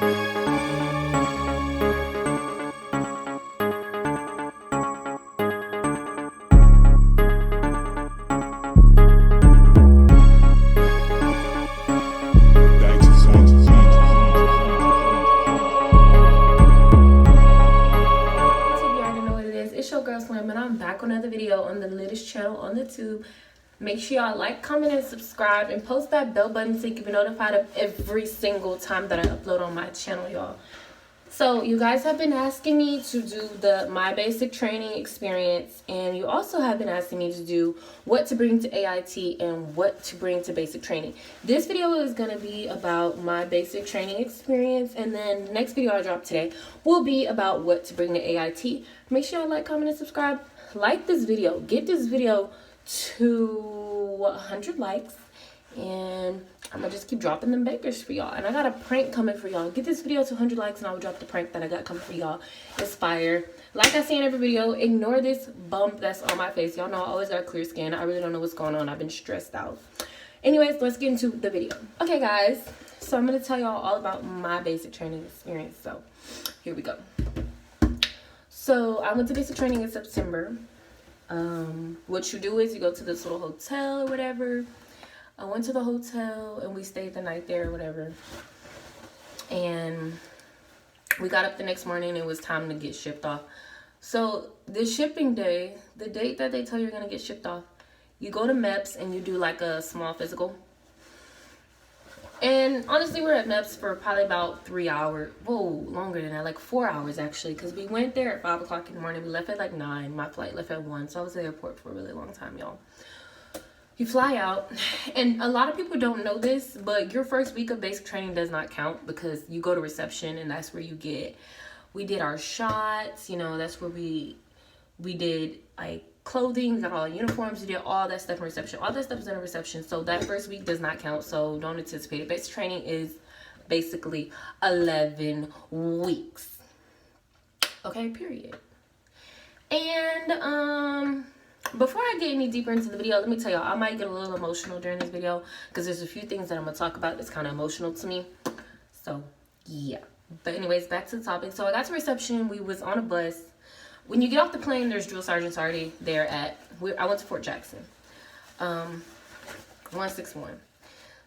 And I'm back on another video on the latest channel on the tube. Make sure y'all like, comment, and subscribe, and post that bell button so you can be notified of every single time that I upload on my channel, y'all. So you guys have been asking me to do the My Basic Training experience, and you also have been asking me to do what to bring to AIT and what to bring to basic training. This video is going to be about my basic training experience, and then the next video I drop today will be about what to bring to AIT. Make sure y'all like, comment, and subscribe. Like this video. Get this video to 100 likes, and I'm gonna just keep dropping them bakers for y'all. And I got a prank coming for y'all. Get this video to 100 likes and I will drop the prank that I got coming for y'all. It's fire. Like I say in every video, ignore this bump that's on my face. Y'all know I always got clear skin. I really don't know what's going on. I've been stressed out. Anyways, let's get into the video. Okay, guys. So I'm gonna tell y'all all about my basic training experience. So here we go. So I went to basic training in September. What you do is you go to this little hotel or whatever. I went to the hotel and we stayed the night there or whatever. And we got up the next morning and it was time to get shipped off. So the shipping day, the date that they tell you you're going to get shipped off, you go to MEPS and you do like a small physical. And honestly, we're at MEPS for probably about 3 hours. Whoa, longer than that, like 4 hours actually. Because we went there at 5 o'clock in the morning. We left at like 9. My flight left at 1. So I was at the airport for a really long time, y'all. You fly out, and a lot of people don't know this, but your first week of basic training does not count because you go to reception and that's where we did our shots, you know, that's where we did like clothing, we got all our uniforms, we did all that stuff in reception. All that stuff is in a reception, so that first week does not count, so don't anticipate it. Basic training is basically 11 weeks. Okay, period. And, before I get any deeper into the video, let me tell y'all, I might get a little emotional during this video because there's a few things that I'm going to talk about that's kind of emotional to me. So, yeah. But anyways, back to the topic. So, I got to reception. We was on a bus. When you get off the plane, there's drill sergeants already there I went to Fort Jackson. 161.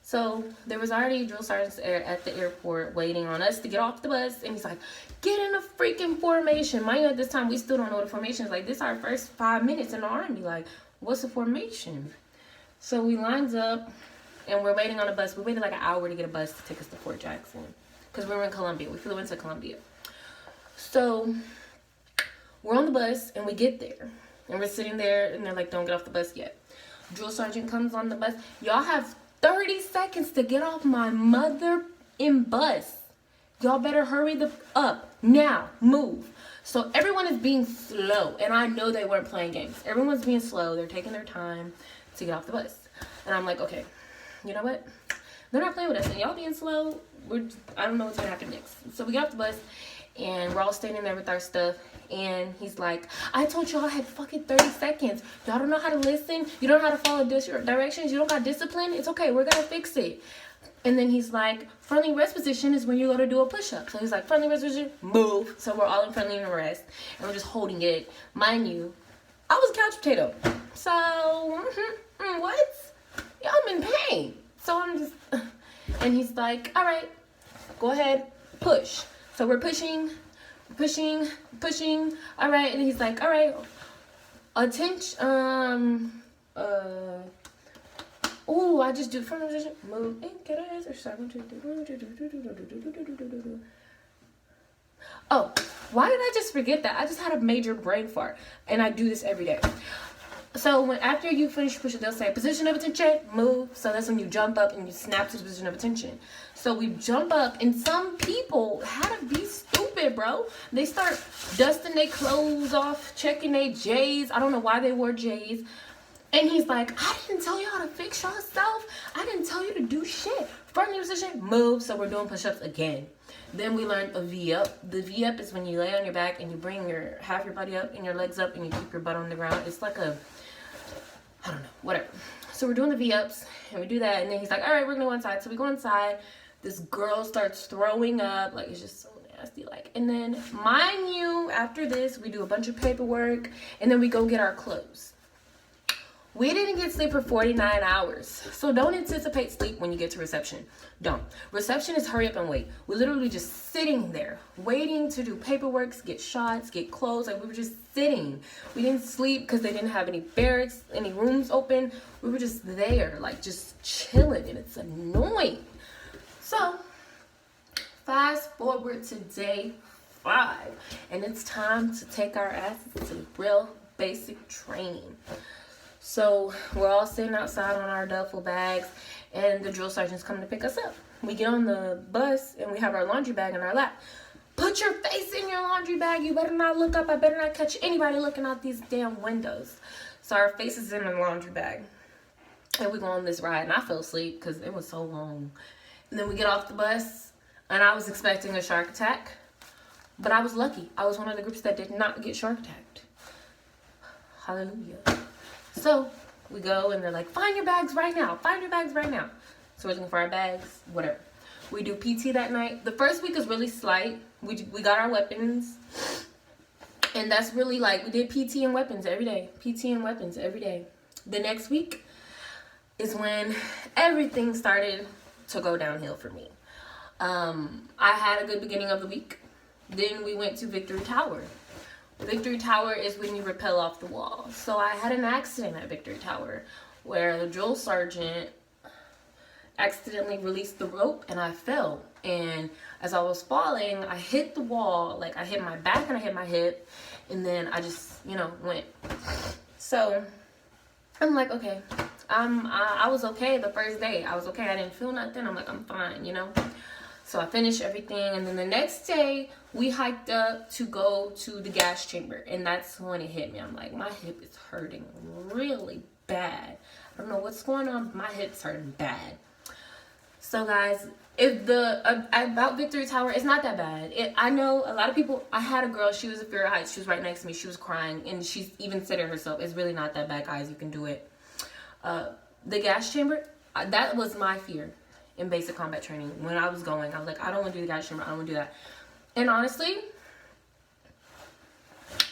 So, there was already drill sergeants at the airport waiting on us to get off the bus. And he's like, get in a freaking formation. Mind you, at this time, we still don't know the formation is. Like, this is our first 5 minutes in the Army. Like, what's a formation? So, we lined up, and we're waiting on a bus. We waited like an hour to get a bus to take us to Fort Jackson. Because we were in Columbia. We flew into Columbia. So, we're on the bus, and we get there. And we're sitting there, and they're like, don't get off the bus yet. Drill sergeant comes on the bus. Y'all have 30 seconds to get off my mother in bus. Y'all better hurry up now. Move. So everyone is being slow, and I know they weren't playing games. Everyone's being slow. They're taking their time to get off the bus. And I'm like, okay, you know what? They're not playing with us, and y'all being slow. I don't know what's gonna happen next. So we get off the bus, and we're all standing there with our stuff. And he's like, I told y'all I had fucking 30 seconds. Y'all don't know how to listen. You don't know how to follow directions. You don't got discipline. It's okay. We're going to fix it. And then he's like, friendly rest position is when you go to do a push-up. So he's like, friendly rest position, move. So we're all in friendly rest. And we're just holding it. Mind you, I was a couch potato. So, what? Yeah, I'm in pain. So I'm just, and he's like, all right, go ahead, push. So we're pushing. All right, and he's like, all right, attention. I just do front position, move, and get us or something. Oh, why did I just forget that? I just had a major brain fart, and I do this every day. So after you finish pushing, they'll say position of attention, move. So that's when you jump up and you snap to the position of attention. So we jump up, and some people had to be stupid, bro. They start dusting their clothes off, checking their J's. I don't know why they wore J's. And he's like, I didn't tell you how to fix yourself. I didn't tell you to do shit. Front position, move. So we're doing push-ups again. Then we learned a V-up. The V-up is when you lay on your back and you bring half your body up and your legs up and you keep your butt on the ground. It's like I don't know, whatever. So we're doing the V-ups and we do that. And then he's like, all right, we're going to go inside. So we go inside. This girl starts throwing up. Like, it's just so nasty. Like, and then, mind you, after this, we do a bunch of paperwork, and then we go get our clothes. We didn't get sleep for 49 hours. So don't anticipate sleep when you get to reception. Don't. Reception is hurry up and wait. We're literally just sitting there, waiting to do paperwork, get shots, get clothes. Like, we were just sitting. We didn't sleep because they didn't have any barracks, any rooms open. We were just there, like, just chilling, and it's annoying. So, fast forward to day 5, and it's time to take our asses to real basic training. So we're all sitting outside on our duffel bags, and the drill sergeant's coming to pick us up. We get on the bus, and we have our laundry bag in our lap. Put your face in your laundry bag. You better not look up. I better not catch anybody looking out these damn windows. So our face is in the laundry bag. And we go on this ride, and I fell asleep because it was so long. And then we get off the bus, and I was expecting a shark attack. But I was lucky. I was one of the groups that did not get shark attacked. Hallelujah. So we go, and they're like, find your bags right now. Find your bags right now. So we're looking for our bags, whatever. We do PT that night. The first week is really slight. We got our weapons. And that's really like, we did PT and weapons every day. PT and weapons every day. The next week is when everything started to go downhill for me. I had a good beginning of the week. Then we went to Victory Tower. Victory Tower is when you rappel off the wall. So I had an accident at Victory Tower where the drill sergeant accidentally released the rope and I fell. And as I was falling, I hit the wall. Like, I hit my back and I hit my hip. And then I just, went. So I'm like, okay. I was okay the first day. I was okay. I didn't feel nothing. I'm like, I'm fine, So I finished everything, and then the next day, we hiked up to go to the gas chamber, and that's when it hit me. I'm like, my hip is hurting really bad. I don't know what's going on, but my hip's hurting bad. So guys, about Victory Tower, it's not that bad. I know a lot of people. I had a girl, she was at Fear Heights, she was right next to me, she was crying, and she's even said it herself. It's really not that bad, guys. You can do it. The gas chamber, that was my fear. In basic combat training, when I was going, I was like, I don't want to do the gas chamber. I don't want to do that. And honestly,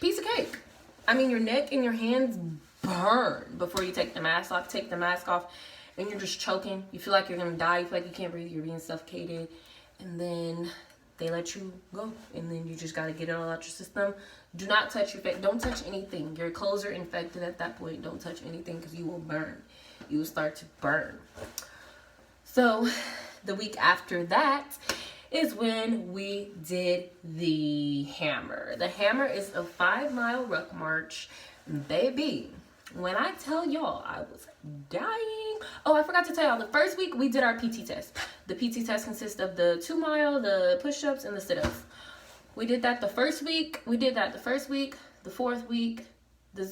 piece of cake. I mean, your neck and your hands burn before you take the mask off. Take the mask off, and you're just choking. You feel like you're gonna die. You feel like you can't breathe. You're being suffocated, and then they let you go, and then you just gotta get it all out your system. Do not touch your face. Don't touch anything. Your clothes are infected at that point. Don't touch anything because you will burn. You will start to burn. So the week after that is when we did the hammer. The hammer is a 5-mile ruck march. Baby, when I tell y'all, I was dying. Oh, I forgot to tell y'all, the first week we did our PT test. The PT test consists of the 2-mile, the push-ups, and the sit-ups. We did that the first week. The 4th week, the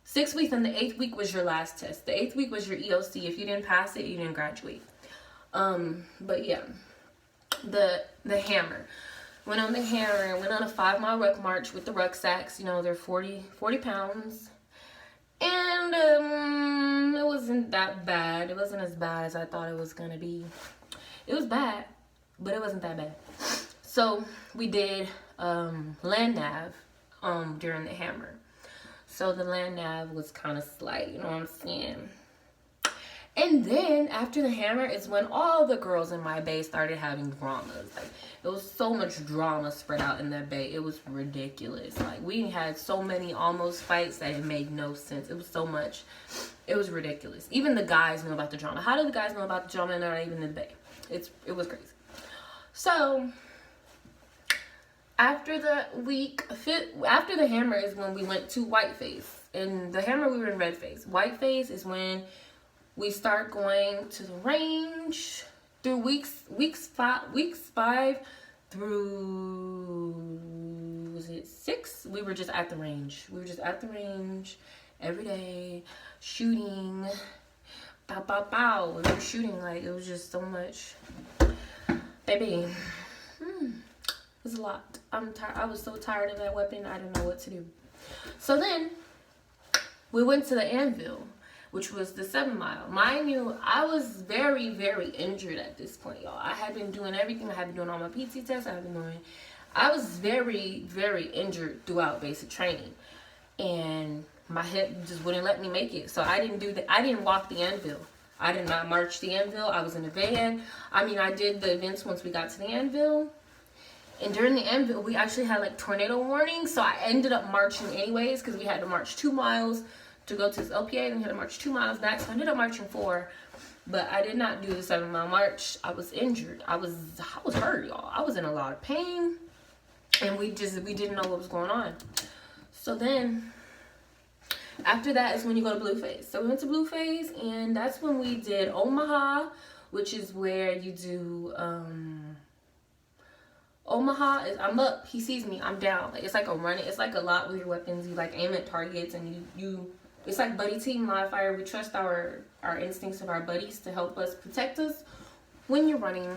6th week, and the 8th week was your last test. The 8th week was your EOC. If you didn't pass it, you didn't graduate. But yeah, the hammer. Went on the hammer, went on a 5-mile ruck march with the rucksacks. They're 40 pounds. And it wasn't that bad. It wasn't as bad as I thought it was going to be. It was bad, but it wasn't that bad. So we did land nav during the hammer. So the land nav was kind of slight, you know what I'm saying? And then after the hammer is when all the girls in my bay started having dramas. Like, there was so much drama spread out in that bay. It was ridiculous. Like, we had so many almost fights that it made no sense. It was so much. It was ridiculous. Even the guys knew about the drama. How do the guys know about the drama and they're not even in the bay? It was crazy. So after the hammer is when we went to Whiteface. And the hammer, we were in Redface. Whiteface is when we start going to the range through weeks 5 through, was it 6? We were just at the range. Every day, shooting. Pow, pow, pow. We were shooting, like, it was just so much. Baby. It was a lot. I'm tired. I was so tired of that weapon. I didn't know what to do. So then we went to the anvil. which was the 7 mile. Mind you, I was very, very injured at this point, y'all. I had been doing everything. I had been doing all my PT tests. I was very, very injured throughout basic training. And my hip just wouldn't let me make it. So I didn't walk the anvil. I did not march the anvil. I was in a van. I mean, I did the events once we got to the anvil. And during the anvil, we actually had like tornado warnings. So I ended up marching anyways because we had to march 2 miles to go to this LPA. And we had to march 2 miles back. So I ended up marching 4. But I did not do the 7 mile march. I was injured. I was hurt, y'all. I was in a lot of pain. And we didn't know what was going on. So then, after that is when you go to blue phase. So we went to blue phase, and that's when we did Omaha, which is where you do, Omaha is, I'm up, he sees me, I'm down. Like, it's like a running, it's like a lot with your weapons. You like aim at targets, and you it's like buddy team live fire. We trust our instincts of our buddies to help us protect us when you're running.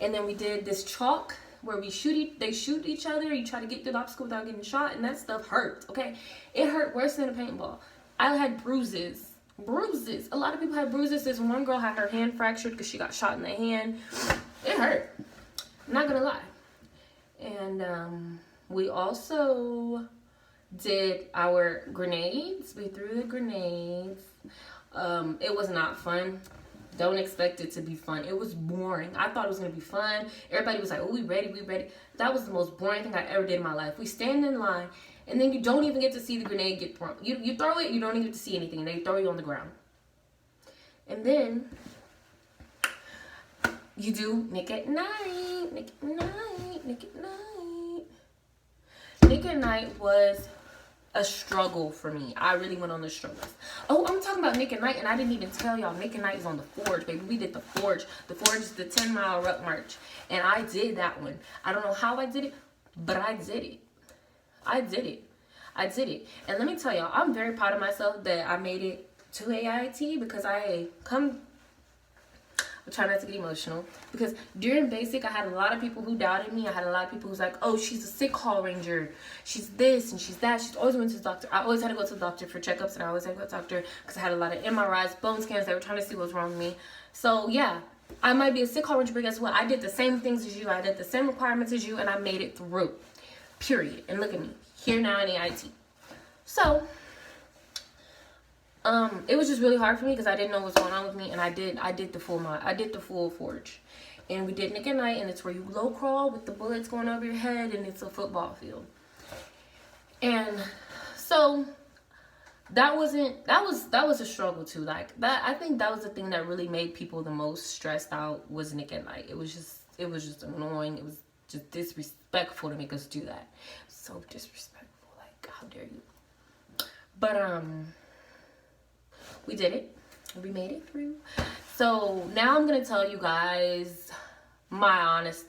And then we did this chalk where they shoot each other. You try to get through the obstacle without getting shot, and that stuff hurt. Okay, it hurt worse than a paintball. I had bruises. A lot of people had bruises. This one girl had her hand fractured because she got shot in the hand. It hurt. I'm not gonna lie. And we also did our grenades. We threw the grenades. It was not fun. Don't expect it to be fun. It was boring. I thought it was going to be fun. Everybody was like, oh, we ready. That was the most boring thing I ever did in my life. We stand in line, and then you don't even get to see the grenade get thrown. You throw it, you don't even get to see anything. They throw you on the ground. And then you do Nick at Night. Nick at Night. Nick at Night. Nick at Night was a struggle for me. I really went on the struggles. Oh, I'm talking about Nick at Night, and I didn't even tell y'all. Nick at Night is on the Forge, baby. We did the Forge. The Forge is the 10-mile ruck march, and I did that one. I don't know how I did it, but I did it. I did it. And let me tell y'all, I'm very proud of myself that I made it to AIT because I'm trying not to get emotional, because during basic I had a lot of people who doubted me. I had a lot of people who's like, oh, she's a sick hall ranger, she's this and she's that. She's always went to the doctor. I always had to go to the doctor for checkups, and I always had to go to the doctor because I had a lot of MRIs, bone scans. They were trying to see what's wrong with me. So yeah, I might be a sick hall ranger, but guess what? I did the same things as you. I did the same requirements as you, and I made it through. Period. And look at me here now in AIT. So it was just really hard for me because I didn't know what's going on with me, and I did the full Forge, and we did Nick at Night, and it's where you low crawl with the bullets going over your head, and it's a football field. And so that was a struggle too. Like that, I think that was the thing that really made people the most stressed out was Nick at Night. It was just annoying. It was just disrespectful to make us do that. So disrespectful. Like, how dare you? But we did it. We made it through. So now I'm gonna tell you guys my honest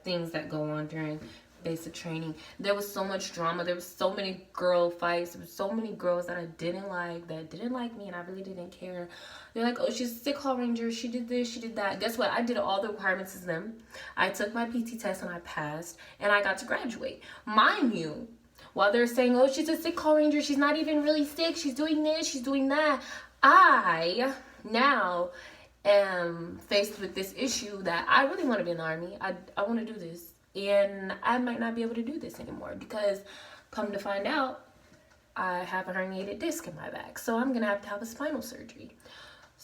things that go on during basic training. There was so much drama. There was so many girl fights. There was so many girls that I didn't like, that didn't like me, and I really didn't care. They're like, oh, she's a sick hall ranger. She did this, she did that. Guess what? I did all the requirements as them. I took my PT test and I passed, and I got to graduate. Mind you, while they're saying, oh, she's a sick hall ranger, she's not even really sick, she's doing this, she's doing that, I now am faced with this issue that I really want to be in the Army. I want to do this, and I might not be able to do this anymore because, come to find out, I have a herniated disc in my back, so I'm gonna have a spinal surgery.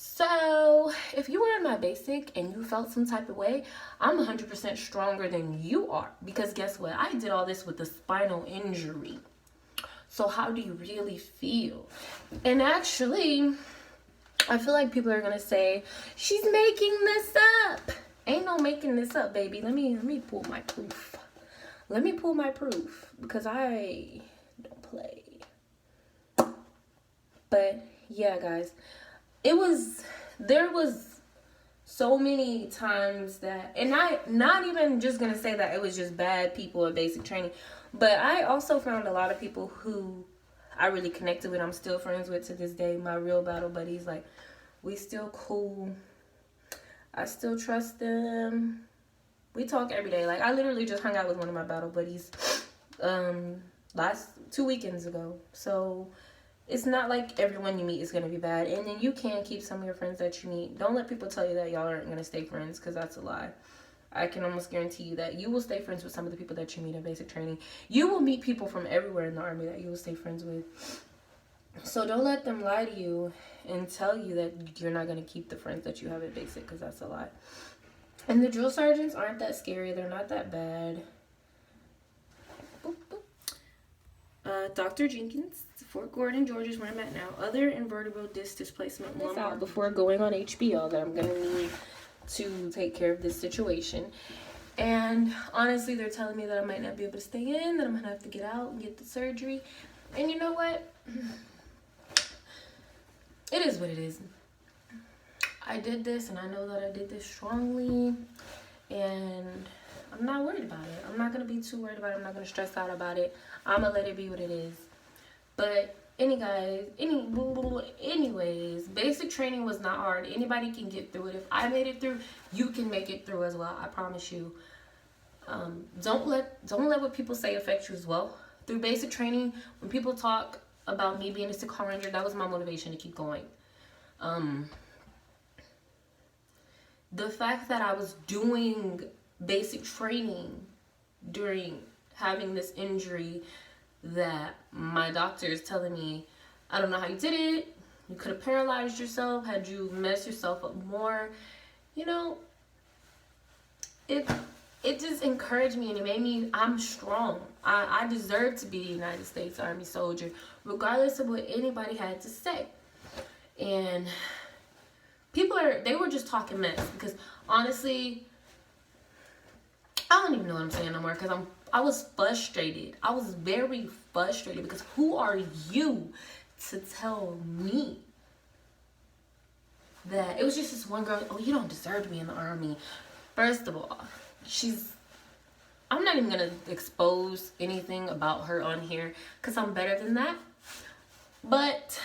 So if you were in my basic and you felt some type of way, I'm 100% stronger than you are, because guess what? I did all this with a spinal injury. So how do you really feel? And actually, I feel like people are gonna say, she's making this up. Ain't no making this up, baby. Let me pull my proof. Let me pull my proof, because I don't play. But yeah, guys, there was so many times that, and not even just gonna say that it was just bad people at basic training, but I also found a lot of people who I really connected with. I'm still friends with to this day. My real battle buddies, like, we still cool. I still trust them. We talk every day. Like, I literally just hung out with one of my battle buddies last 2 weekends ago. So it's not like everyone you meet is going to be bad. And then you can keep some of your friends that you meet. Don't let people tell you that y'all aren't going to stay friends, because that's a lie. I can almost guarantee you that you will stay friends with some of the people that you meet in basic training. You will meet people from everywhere in the Army that you will stay friends with. So don't let them lie to you and tell you that you're not going to keep the friends that you have at basic, because that's a lie. And the drill sergeants aren't that scary. They're not that bad. Boop, boop. Dr. Jenkins, Fort Gordon, Georgia is where I'm at now. Other invertebral disc displacement lumbar before going on HBO that I'm going to need to take care of this situation. And honestly, they're telling me that I might not be able to stay in, that I'm going to have to get out and get the surgery. And you know what? It is what it is. I did this, and I know that I did this strongly, and I'm not worried about it. I'm not going to be too worried about it. I'm not going to stress out about it. I'm going to let it be what it is. But anyways, basic training was not hard. Anybody can get through it. If I made it through, you can make it through as well. I promise you. Don't let what people say affect you as well. Through basic training, when people talk about me being a sick ranger, that was my motivation to keep going. The fact that I was doing basic training during having this injury, that my doctor is telling me, I don't know how you did it. You could have paralyzed yourself had you messed yourself up more. You know, it just encouraged me, and it made me, I'm strong. I deserve to be a United States Army soldier, regardless of what anybody had to say. And they were just talking mess, because honestly, I don't even know what I'm saying no more, because I was frustrated. I was very frustrated, because who are you to tell me that? It was just this one girl, oh, you don't deserve to be in the Army. First of all, I'm not even going to expose anything about her on here, because I'm better than that. But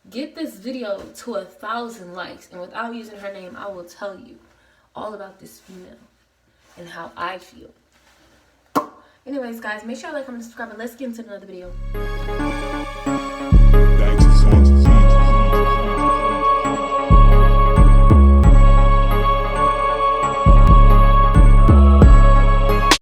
get this video to 1,000 likes, and without using her name, I will tell you all about this female and how I feel. Anyways, guys, make sure you like, comment, subscribe, and let's get into another video.